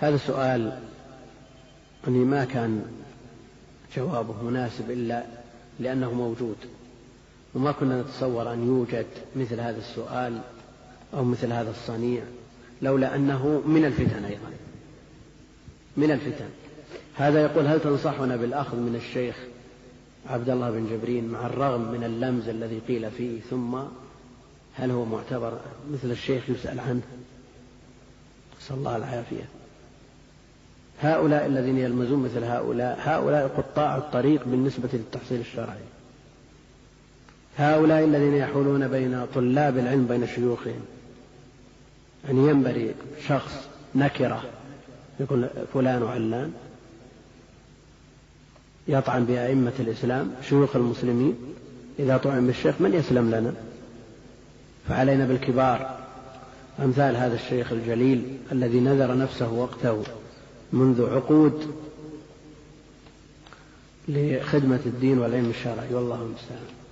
هذا سؤال أني ما كان جوابه مناسب إلا لأنه موجود، وما كنا نتصور أن يوجد مثل هذا السؤال أو مثل هذا الصنيع لولا أنه من الفتن أيضا، من الفتن. هذا يقول: هل تنصحنا بالأخذ من الشيخ عبد الله بن جبرين مع الرغم من اللمز الذي قيل فيه، ثم هل هو معتبر مثل الشيخ يسأل عنه؟ نسأل الله العافية. هؤلاء الذين يلمزون مثل هؤلاء قطاع الطريق بالنسبة للتحصيل الشرعي، هؤلاء الذين يحولون بين طلاب العلم بين شيوخهم. يعني ينبغي شخص نكرة يقول فلان وعلان يطعن بأئمة الإسلام شيوخ المسلمين، إذا طعن بالشيخ من يسلم لنا؟ فعلينا بالكبار أمثال هذا الشيخ الجليل الذي نذر نفسه وقته منذ عقود لخدمة الدين والعلم الشرعي، والله المستعان.